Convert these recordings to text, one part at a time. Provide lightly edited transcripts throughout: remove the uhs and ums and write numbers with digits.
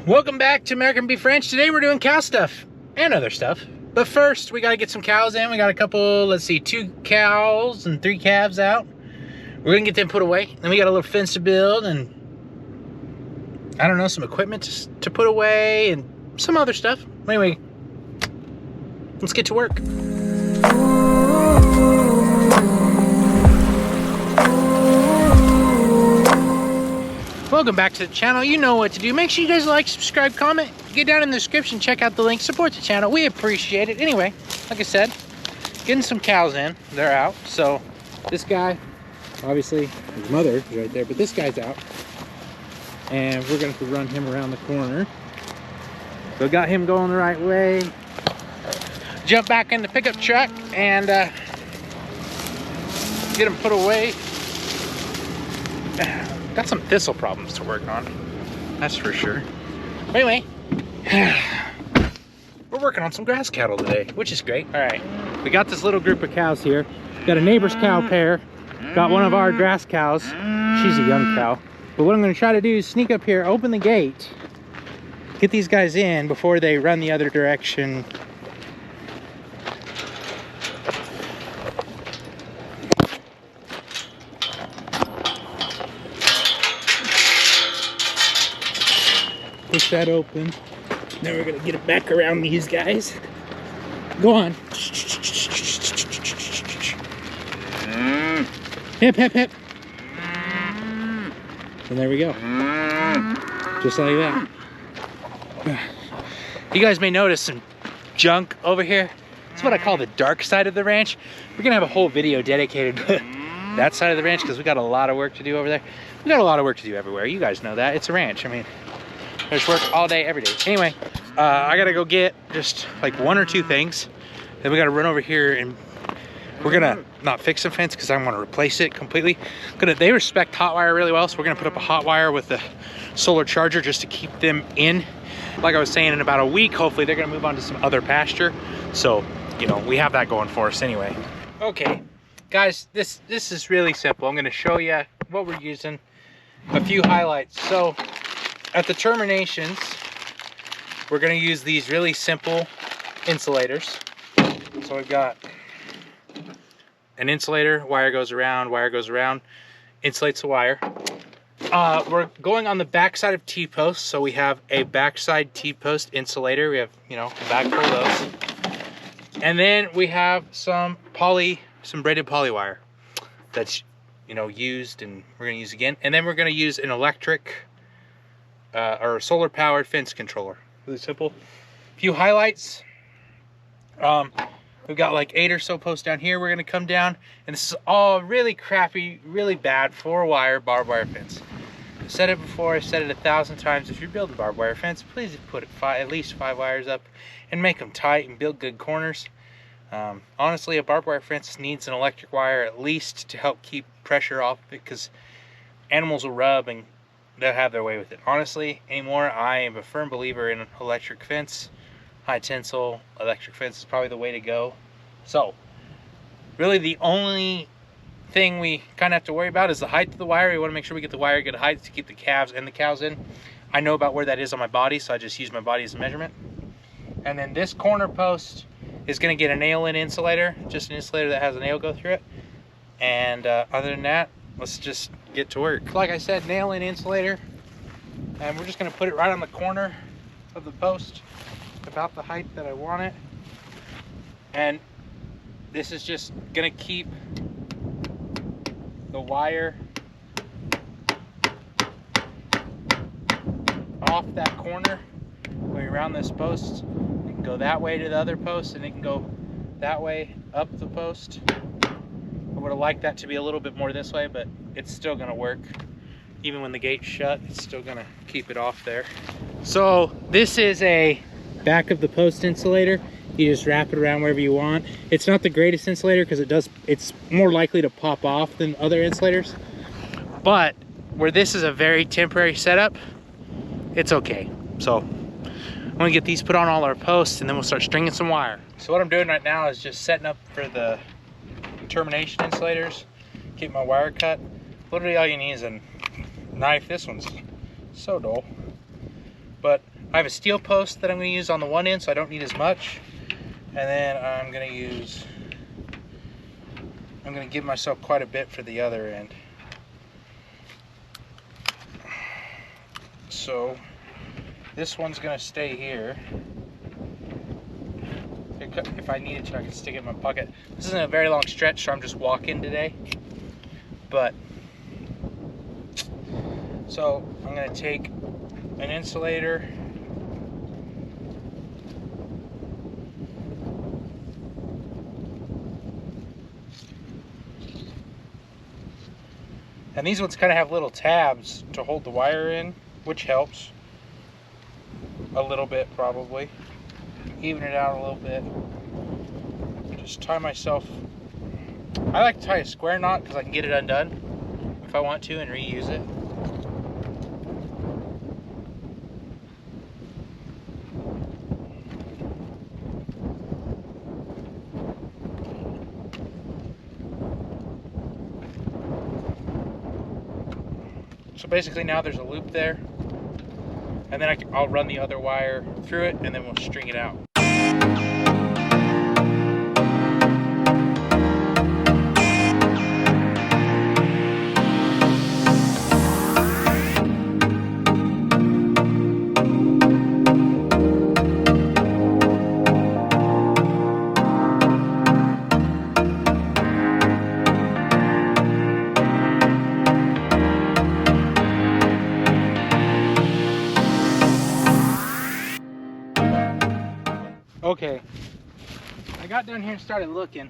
Welcome back to American Beef Ranch. Today we're doing cow stuff and other stuff. But first, we gotta get some cows in. We got a couple, let's see, 2 cows and 3 calves out. We're gonna get them put away. Then we got a little fence to build and, I don't know, some equipment to put away and some other stuff. Anyway, let's get to work. Welcome back to the channel. You know what to do. Make sure you guys like, subscribe, comment. Get down in the description, check out the link, support the channel. We appreciate it. Anyway, like I said, getting some cows in. They're out. So this guy, obviously his mother is right there, but this guy's out. And we're going to run him around the corner. So got him going the right way. Jump back in the pickup truck and get him put away. Got some thistle problems to work on, that's for sure. But anyway, we're working on some grass cattle today, which is great. All right, we got this little group of cows here. Got a neighbor's cow pair. Got one of our grass cows. She's a young cow. But what I'm gonna try to do is sneak up here, open the gate, get these guys in before they run the other direction. Push that open. Then we're gonna get it back around these guys. Go on. Hip, hip, hip. And there we go. Just like that. You guys may notice some junk over here. It's what I call the dark side of the ranch. We're gonna have a whole video dedicated to that side of the ranch because we got a lot of work to do over there. We got a lot of work to do everywhere. You guys know that. It's a ranch. I mean, there's work all day, every day. Anyway, I gotta go get just like 1 or 2 things. Then we gotta run over here and we're gonna not fix the fence because I want to replace it completely. They respect hot wire really well, so we're gonna put up a hot wire with the solar charger just to keep them in. Like I was saying, in about a week, hopefully they're gonna move on to some other pasture. So, you know, we have that going for us anyway. Okay, guys, this is really simple. I'm gonna show you what we're using, a few highlights. So, at the terminations, we're gonna use these really simple insulators. So we've got an insulator, wire goes around, insulates the wire. We're going on the backside of T-posts, so we have a backside T-post insulator. We have, you know, a bag full of those. And then we have some braided poly wire that's, you know, used and we're gonna use again. And then we're gonna use an electric or solar powered fence controller. Really simple. A few highlights. We've got like 8 or so posts down here. We're gonna come down, and this is all really crappy, really bad 4-wire barbed wire fence. I've said it before, I've said it 1,000 times. If you're building barbed wire fence, please put it at least 5 wires up and make them tight and build good corners. Honestly, a barbed wire fence needs an electric wire at least to help keep pressure off, because animals will rub and they'll have their way with it. Honestly, anymore, I am a firm believer in electric fence. High tensile electric fence is probably the way to go. So, really the only thing we kind of have to worry about is the height of the wire. We want to make sure we get the wire good height to keep the calves and the cows in. I know about where that is on my body, so I just use my body as a measurement. And then this corner post is going to get a nail-in insulator, just an insulator that has a nail go through it. And other than that, let's just get to work. Like I said, nail-in insulator, and we're just going to put it right on the corner of the post, about the height that I want it. And this is just going to keep the wire off that corner. Going around this post, it can go that way to the other post, and it can go that way up the post. I would have liked that to be a little bit more this way, but it's still going to work. Even when the gate's shut, it's still going to keep it off there. So this is a back of the post insulator. You just wrap it around wherever you want. It's not the greatest insulator because it's more likely to pop off than other insulators. But where this is a very temporary setup, it's okay. So I'm gonna get these put on all our posts and then we'll start stringing some wire. So what I'm doing right now is just setting up for the termination insulators, keep my wire cut. Literally all you need is a knife. This one's so dull, but I have a steel post that I'm going to use on the one end, so I don't need as much. And then I'm going to give myself quite a bit for the other end. So this one's going to stay here. If I needed to, I could stick it in my pocket. This isn't a very long stretch, so I'm just walking today. But, so I'm going to take an insulator. And these ones kind of have little tabs to hold the wire in, which helps a little bit probably. Even it out a little bit. Just tie myself. I like to tie a square knot because I can get it undone if I want to and reuse it. So basically now there's a loop there, and then I'll run the other wire through it, and then we'll string it out. Okay, I got down here and started looking.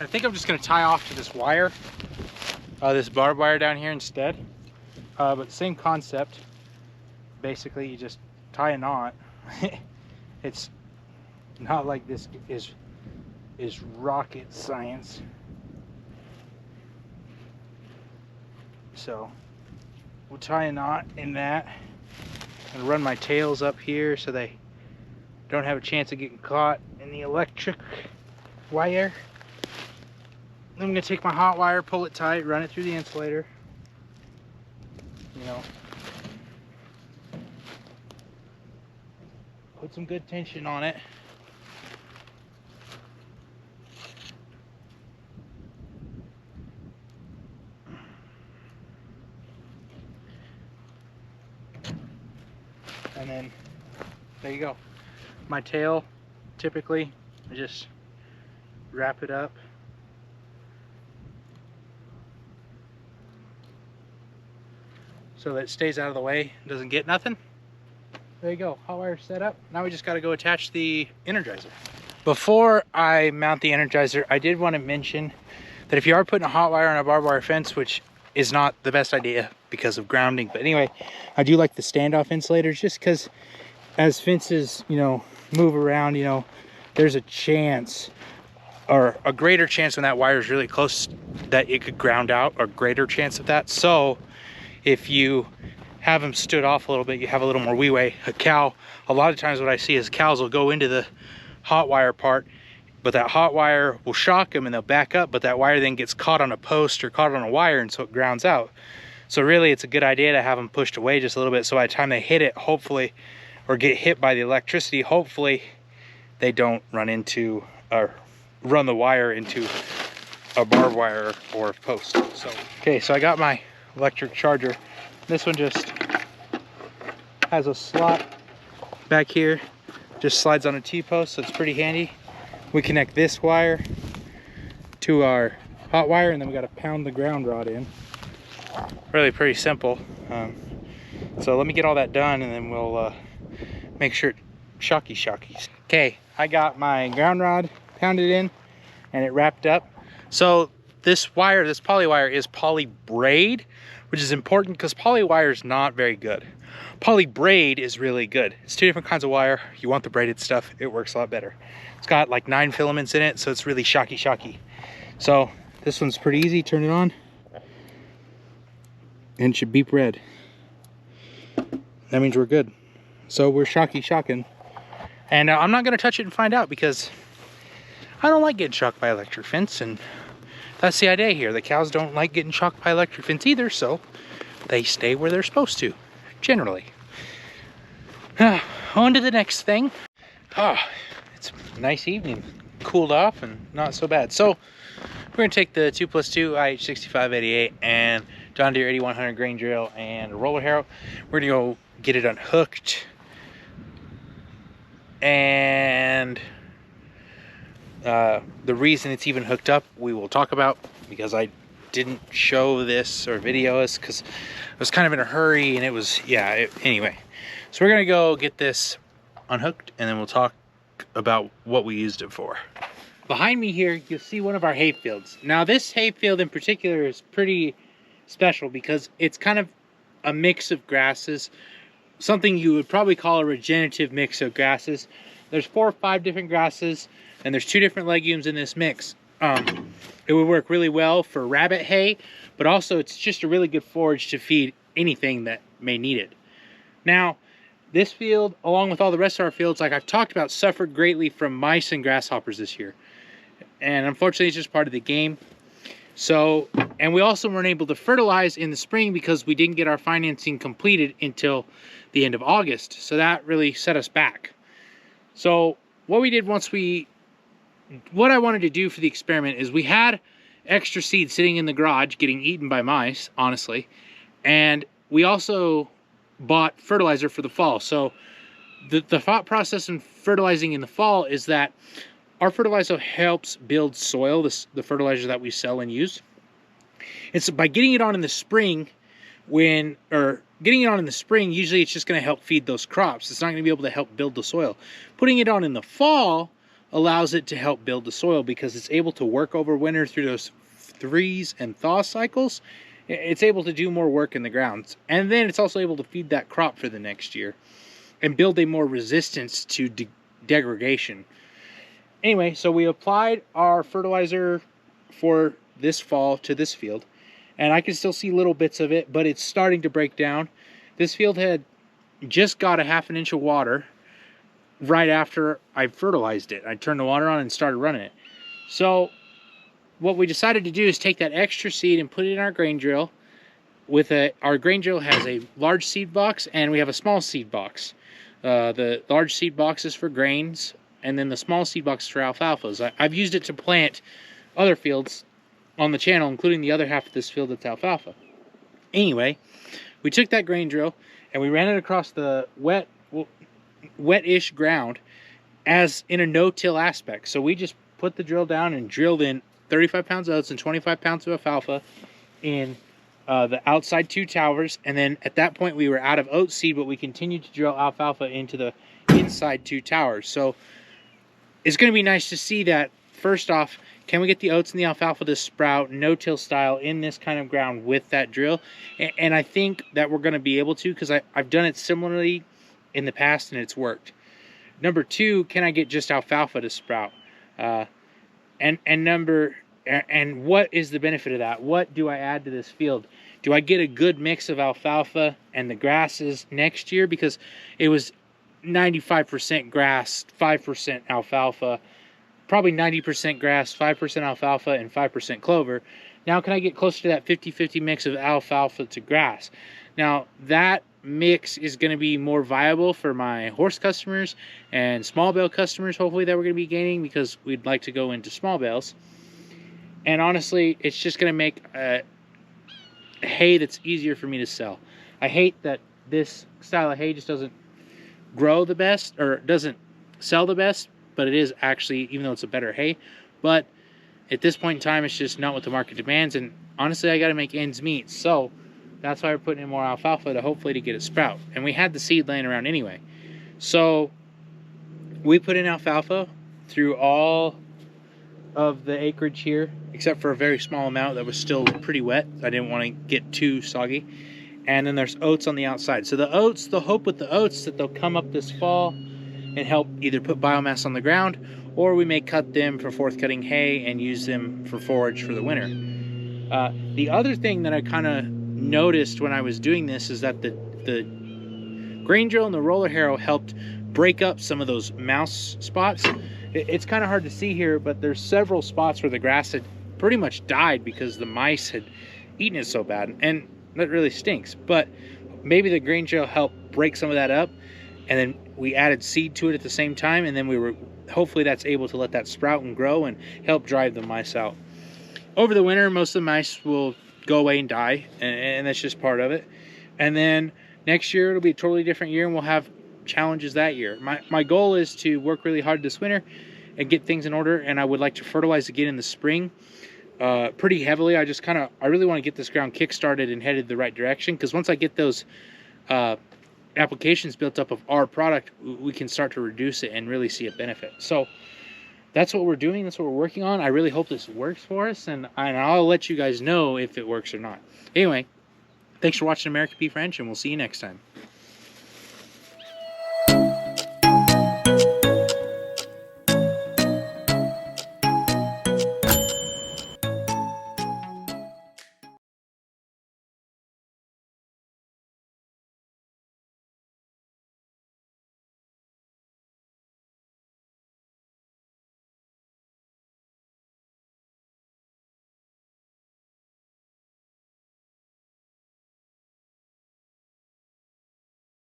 I think I'm just going to tie off to this wire, this barbed wire down here instead. But same concept. Basically, you just tie a knot. It's not like this is rocket science. So we'll tie a knot in that and run my tails up here so they don't have a chance of getting caught in the electric wire. Then I'm going to take my hot wire, pull it tight, run it through the insulator. You know, put some good tension on it. And then there you go. My tail, typically, I just wrap it up. So that it stays out of the way, doesn't get nothing. There you go, hot wire set up. Now we just gotta go attach the Energizer. Before I mount the Energizer, I did want to mention that if you are putting a hot wire on a barbed wire fence, which is not the best idea because of grounding, but anyway, I do like the standoff insulators just because as fences, you know, move around, you know, there's a chance, or a greater chance when that wire is really close, that it could ground out, or greater chance of that. So if you have them stood off a little bit, you have a little more leeway. A cow, a lot of times what I see is cows will go into the hot wire part, but that hot wire will shock them and they'll back up, but that wire then gets caught on a post or caught on a wire, and so it grounds out. So really it's a good idea to have them pushed away just a little bit, so by the time they hit it, hopefully, or get hit by the electricity, hopefully they don't run into, or run the wire into a barbed wire or a post. So, okay, so I got my electric charger. This one just has a slot back here, just slides on a T-post, so it's pretty handy. We connect this wire to our hot wire, and then we got to pound the ground rod in. Really pretty simple. So let me get all that done, and then we'll make sure it shockies. Okay, I got my ground rod pounded in and it wrapped up. So this wire, this poly wire, is poly braid, which is important because poly wire is not very good. Poly braid is really good. It's two different kinds of wire. You want the braided stuff, it works a lot better. It's got like 9 filaments in it, so it's really shocky. So this one's pretty easy. Turn it on and it should beep red. That means we're good. So we're shocking. And I'm not gonna touch it and find out because I don't like getting shocked by electric fence, and that's the idea here. The cows don't like getting shocked by electric fence either, so they stay where they're supposed to, generally. On to the next thing. Oh, it's a nice evening. Cooled off and not so bad. So we're gonna take the 2+2 IH6588 and John Deere 8100 grain drill and a roller harrow. We're gonna go get it unhooked, and the reason it's even hooked up we will talk about, because I didn't show this or video this because I was kind of in a hurry, and it was, yeah, anyway. So we're gonna go get this unhooked and then we'll talk about what we used it for. Behind me here you'll see one of our hay fields. Now this hay field in particular is pretty special because it's kind of a mix of grasses, something you would probably call a regenerative mix of grasses. There's 4 or 5 different grasses and there's 2 different legumes in this mix. It would work really well for rabbit hay, but also it's just a really good forage to feed anything that may need it. Now, this field, along with all the rest of our fields, like I've talked about, suffered greatly from mice and grasshoppers this year. And unfortunately, it's just part of the game. So, and we also weren't able to fertilize in the spring because we didn't get our financing completed until the end of August. So that really set us back. So what we did what I wanted to do for the experiment is we had extra seed sitting in the garage getting eaten by mice, honestly. And we also bought fertilizer for the fall. So the thought process in fertilizing in the fall is that our fertilizer helps build soil, the fertilizer that we sell and use. It's by getting it on in the spring, usually it's just going to help feed those crops. It's not going to be able to help build the soil. Putting it on in the fall allows it to help build the soil because it's able to work over winter through those freeze and thaw cycles. It's able to do more work in the ground. And then it's also able to feed that crop for the next year and build a more resistance to degradation. Anyway, so we applied our fertilizer for this fall to this field, and I can still see little bits of it, but it's starting to break down. This field had just got a ½ inch of water right after I fertilized it. I turned the water on and started running it. So what we decided to do is take that extra seed and put it in our grain drill. Our grain drill has a large seed box and we have a small seed box. The large seed box is for grains, and then the small seed box is for alfalfas. I've used it to plant other fields on the channel, including the other half of this field that's alfalfa. Anyway, we took that grain drill and we ran it across the wet-ish ground as in a no-till aspect. So we just put the drill down and drilled in 35 pounds of oats and 25 pounds of alfalfa in the outside 2 towers. And then at that point we were out of oat seed, but we continued to drill alfalfa into the inside 2 towers. So it's going to be nice to see that, first off, can we get the oats and the alfalfa to sprout no-till style in this kind of ground with that drill? And I think that we're going to be able to, because I've done it similarly in the past and it's worked. Number 2, can I get just alfalfa to sprout? And what is the benefit of that? What do I add to this field? Do I get a good mix of alfalfa and the grasses next year? Because it was 95% grass, 5% alfalfa, probably 90% grass, 5% alfalfa, and 5% clover. Now can I get closer to that 50-50 mix of alfalfa to grass? Now that mix is going to be more viable for my horse customers and small bale customers, hopefully, that we're going to be gaining, because we'd like to go into small bales. And honestly, it's just going to make hay that's easier for me to sell. I hate that this style of hay just doesn't grow the best, or doesn't sell the best, but it is actually, even though it's a better hay. But at this point in time, it's just not what the market demands, and honestly, I got to make ends meet. So that's why we're putting in more alfalfa, to hopefully to get it sprout. And we had the seed laying around anyway. So we put in alfalfa through all of the acreage here, except for a very small amount that was still pretty wet. I didn't want to get too soggy. And then there's oats on the outside. So the oats, the hope with the oats that they'll come up this fall and help either put biomass on the ground, or we may cut them for forth-cutting hay and use them for forage for the winter. The other thing that I kind of noticed when I was doing this is that the grain drill and the roller harrow helped break up some of those mouse spots. It's kind of hard to see here, but there's several spots where the grass had pretty much died because the mice had eaten it so bad, and that really stinks. But maybe the grain drill helped break some of that up. and then we added seed to it at the same time, and then we were, hopefully that's able to let that sprout and grow and help drive the mice out. Over the winter, most of the mice will go away and die, and that's just part of it. And then next year it'll be a totally different year, and we'll have challenges that year. My goal is to work really hard this winter and get things in order, and I would like to fertilize again in the spring pretty heavily. I really want to get this ground kick-started and headed the right direction, because once I get those applications built up of our product, we can start to reduce it and really see a benefit. So that's what we're doing. That's what we're working on. I really hope this works for us, and I'll let you guys know if it works or not. Anyway, thanks for watching American Beef Ranch, and we'll see you next time.